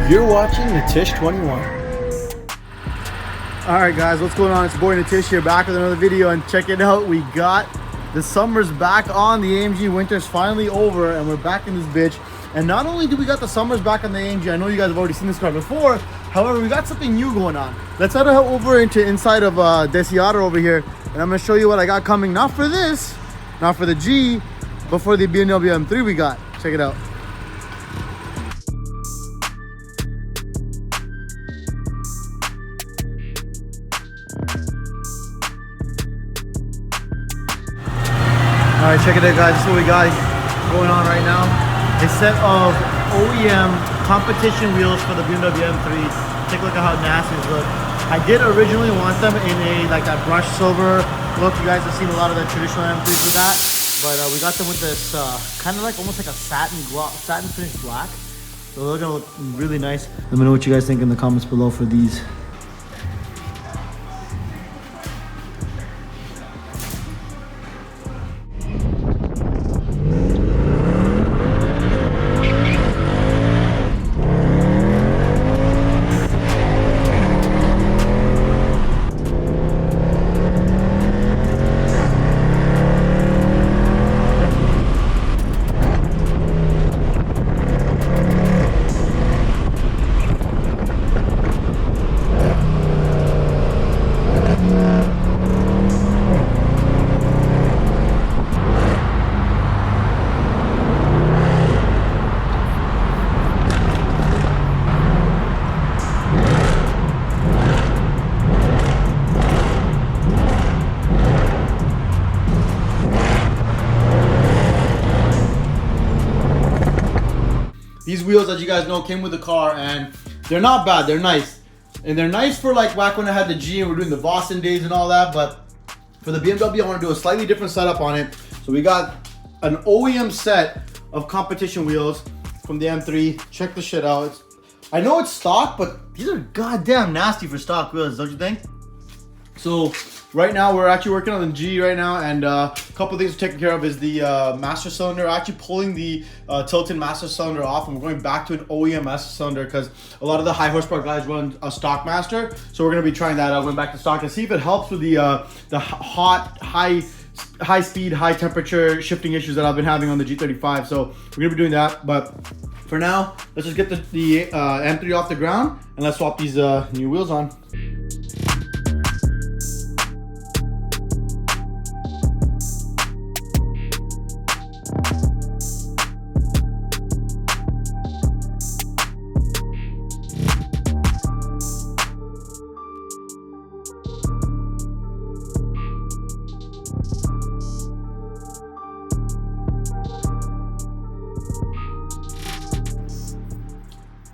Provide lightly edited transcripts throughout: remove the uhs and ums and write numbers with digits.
You're watching Natish21. Alright guys, what's going on? It's your boy Natish here, back with another video, and check it out. We got the summer's back on the AMG. Winter's finally over and we're back in this bitch. And not only do we got the summers back on the AMG, I know you guys have already seen this car before. However, we got something new going on. Let's head over inside of Desiato over here, and I'm gonna show you what I got coming. Not for this, not for the G, but for the BMW M3 we got. Check it out. Alright, check it out guys, this is what we got going on right now. A set of OEM competition wheels for the BMW M3. Take a look at how nasty these look. I did originally want them in like that brushed silver look. You guys have seen a lot of the traditional M3s with that. But we got them with this kind of like almost like a satin finished black. So they're gonna look really nice. Let me know what you guys think in the comments below for these. These wheels, as you guys know, came with the car, and they're not bad. They're nice. And they're nice for like back when I had the G and we're doing the Boston days and all that. But for the BMW, I want to do a slightly different setup on it. So we got an OEM set of competition wheels from the M3. Check this shit out. I know it's stock, but these are goddamn nasty for stock wheels, don't you think? So right now we're actually working on the G right now, and a couple of things we're taking care of is the master cylinder. We're actually pulling the tilted master cylinder off, and we're going back to an OEM master cylinder because a lot of the high horsepower guys run a stock master. So we're going to be trying that out, going back to stock to see if it helps with the high speed, high temperature shifting issues that I've been having on the G35. So we're going to be doing that, but for now, let's just get the M3 off the ground and let's swap these new wheels on.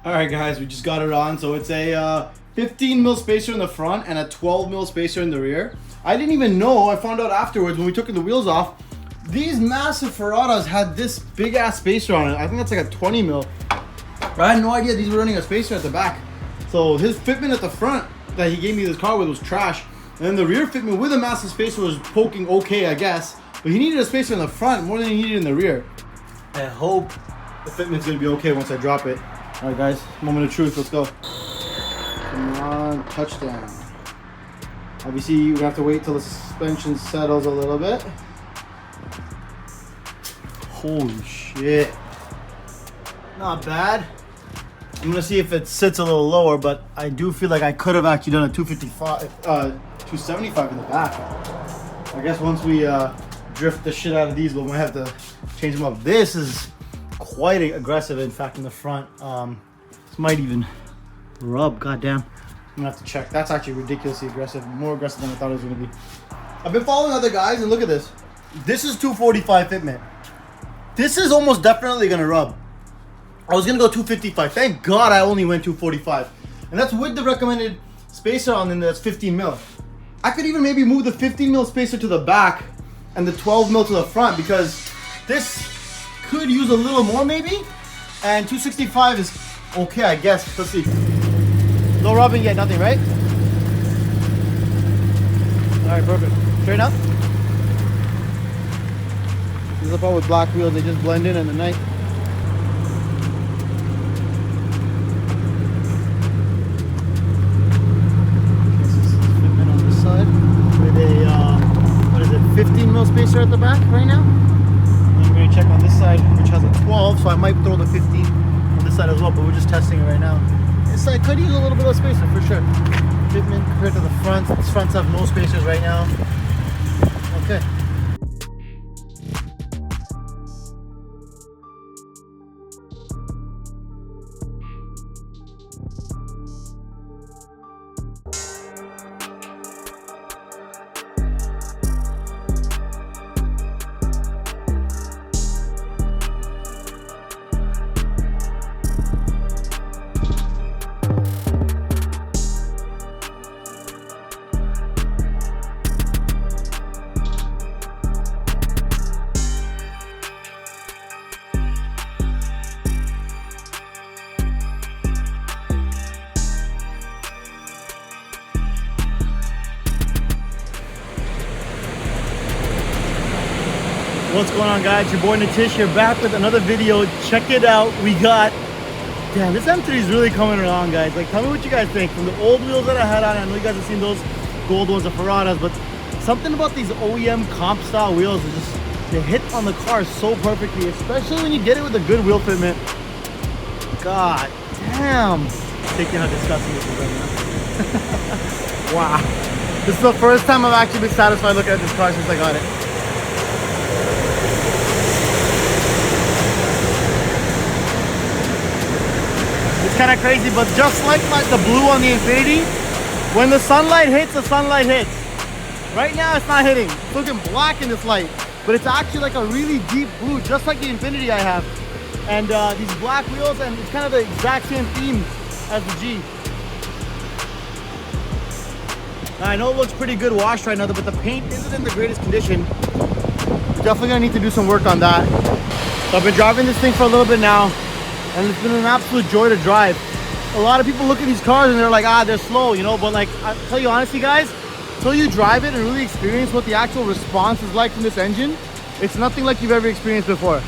Alright guys, we just got it on. So it's a 15 mil spacer in the front and a 12 mil spacer in the rear. I didn't even know, I found out afterwards when we took the wheels off, these massive Ferraras had this big ass spacer on it. I think that's like a 20 mil. But I had no idea these were running a spacer at the back. So his fitment at the front that he gave me this car with was trash. And then the rear fitment with a massive spacer was poking okay, I guess. But he needed a spacer in the front more than he needed in the rear. I hope the fitment's gonna be okay once I drop it. Alright guys, moment of truth, let's go. Come on, touchdown. Obviously, we're gonna have to wait till the suspension settles a little bit. Holy shit. Not bad. I'm gonna see if it sits a little lower, but I do feel like I could have actually done a 275 in the back. I guess once we drift the shit out of these, we might have to change them up. This is quite aggressive, in fact, in the front. This might even rub. Goddamn, I'm gonna have to check. That's actually ridiculously aggressive, more aggressive than I thought it was gonna be. I've been following other guys, and look at this. This is 245 fitment. This is almost definitely gonna rub. I was gonna go 255. Thank God I only went 245, and that's with the recommended spacer on, and that's 15 mil. I could even maybe move the 15 mil spacer to the back and the 12 mil to the front, because this could use a little more maybe, and 265 is okay, I guess. Let's see. No rubbing yet, nothing, right? All right, perfect. Straight up. This is the part with black wheels, they just blend in the night. has a 12, so I might throw the 15 on this side as well, but we're just testing it right now. This side could use a little bit of spacer for sure. Fitment compared to the front. These fronts have no spacers right now. Okay. What's going on, guys? Your boy Nitish here, back with another video. Check it out. We got, damn, this M3 is really coming around, guys. Like, tell me what you guys think. From the old wheels that I had on, I know you guys have seen those gold ones, the Ferraras, but something about these OEM comp style wheels is just, they hit on the car so perfectly, especially when you get it with a good wheel fitment. God damn. Thinking how disgusting this is right now. Wow. This is the first time I've actually been satisfied looking at this car since I got it. It's kind of crazy, but just like the blue on the Infiniti, when the sunlight hits, the sunlight hits. Right now it's not hitting. It's looking black in this light, but it's actually like a really deep blue, just like the Infiniti I have. And these black wheels, and it's kind of the exact same theme as the G. Now, I know it looks pretty good washed right now, but the paint isn't in the greatest condition. We're definitely gonna need to do some work on that. So I've been driving this thing for a little bit now, and it's been an absolute joy to drive. A lot of people look at these cars and they're like, ah, they're slow, you know, but like, I tell you honestly, guys, until you drive it and really experience what the actual response is like from this engine, it's nothing like you've ever experienced before.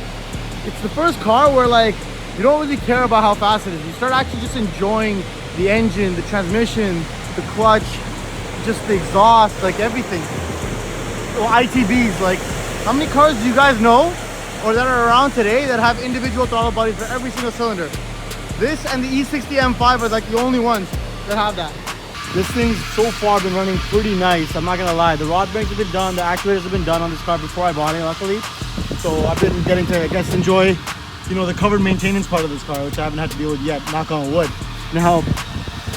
It's the first car where like, you don't really care about how fast it is. You start actually just enjoying the engine, the transmission, the clutch, just the exhaust, like everything. Well, ITBs, like, how many cars do you guys know or that are around today that have individual throttle bodies for every single cylinder? This and the E92 M3 are like the only ones that have that. This thing's so far been running pretty nice, I'm not gonna lie. The rod bearings have been done, the actuators have been done on this car before I bought it, luckily. So I've been getting to, I guess, enjoy, you know, the covered maintenance part of this car, which I haven't had to deal with yet, knock on wood. Now,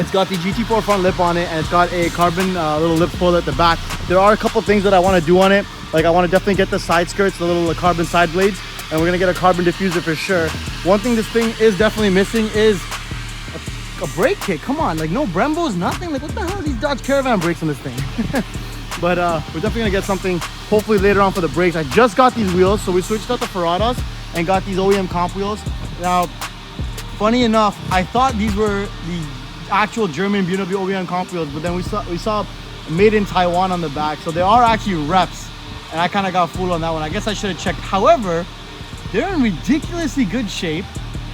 it's got the GT4 front lip on it, and it's got a carbon little lip spoiler at the back. There are a couple things that I want to do on it. Like, I want to definitely get the side skirts, the little carbon side blades, and we're going to get a carbon diffuser for sure. One thing this thing is definitely missing is a brake kit. Come on, like no Brembos, nothing. Like, what the hell are these Dodge Caravan brakes on this thing? But we're definitely going to get something hopefully later on for the brakes. I just got these wheels, so we switched out the Ferraras and got these OEM comp wheels. Now, funny enough, I thought these were the actual German BMW OEM comp wheels, but then we saw made in Taiwan on the back, so they are actually reps, and I kind of got fooled on that one. I guess I should have checked. However, they're in ridiculously good shape.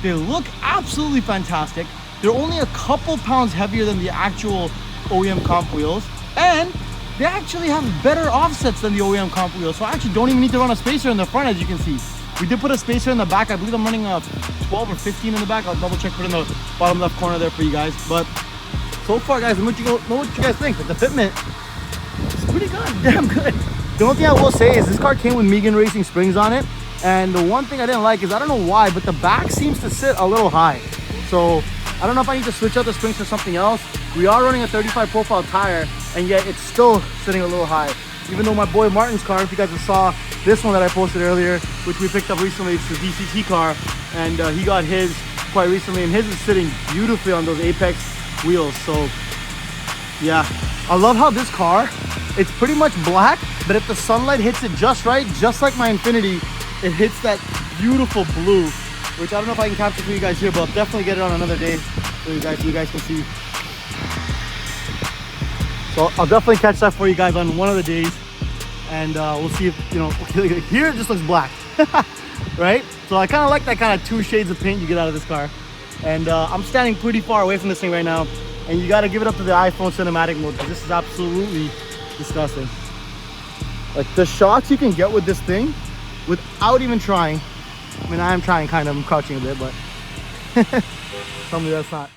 They look absolutely fantastic. They're only a couple pounds heavier than the actual OEM comp wheels, and they actually have better offsets than the OEM comp wheels, so I actually don't even need to run a spacer in the front, as you can see. We did put a spacer in the back. I believe I'm running a 12 or 15 in the back. I'll double check, put it in the bottom left corner there for you guys. But so far, guys, know what you guys think. But the fitment is pretty damn good. The only thing I will say is this car came with Megan Racing springs on it. And the one thing I didn't like is, I don't know why, but the back seems to sit a little high. So I don't know if I need to switch out the springs for something else. We are running a 35 profile tire, and yet it's still sitting a little high. Even though my boy Martin's car, if you guys saw this one that I posted earlier, which we picked up recently, it's the DCT car, and he got his quite recently, and his is sitting beautifully on those Apex wheels. So yeah, I love how this car, it's pretty much black, but if the sunlight hits it just right, just like my Infiniti, it hits that beautiful blue, which I don't know if I can capture for you guys here, but I'll definitely get it on another day so you guys can see. So I'll definitely catch that for you guys on one of the days, and we'll see if, you know, here it just looks black, right? So I kind of like that kind of 2 shades of paint you get out of this car. And I'm standing pretty far away from this thing right now, and you got to give it up to the iPhone cinematic mode, because this is absolutely disgusting. Like, the shots you can get with this thing without even trying I mean, I am trying kind of, I'm crouching a bit, but tell me that's not.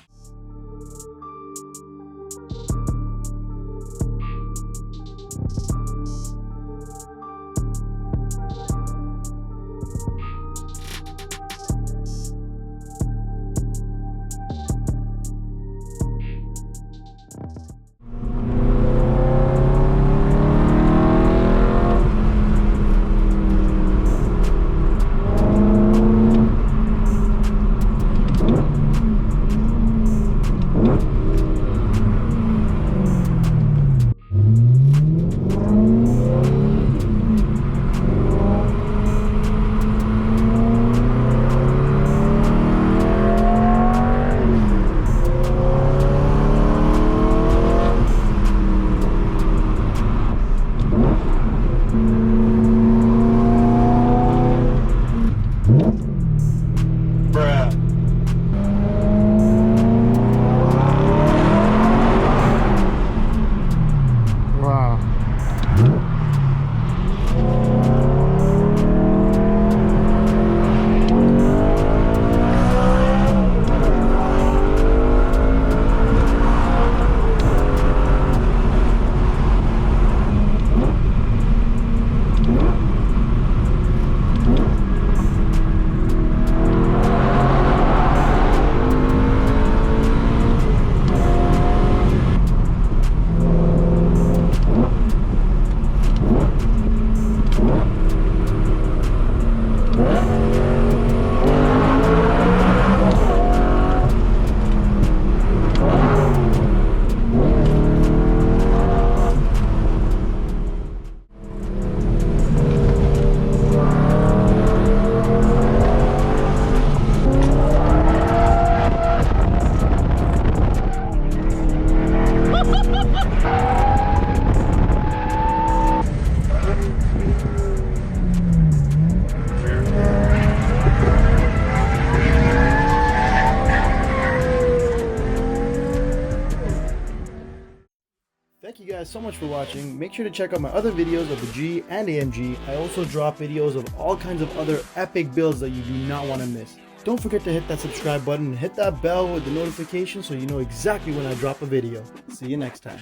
Thank you guys so much for watching. Make sure to check out my other videos of the G and AMG. I also drop videos of all kinds of other epic builds that you do not want to miss. Don't forget to hit that subscribe button and hit that bell with the notification so you know exactly when I drop a video. See you next time.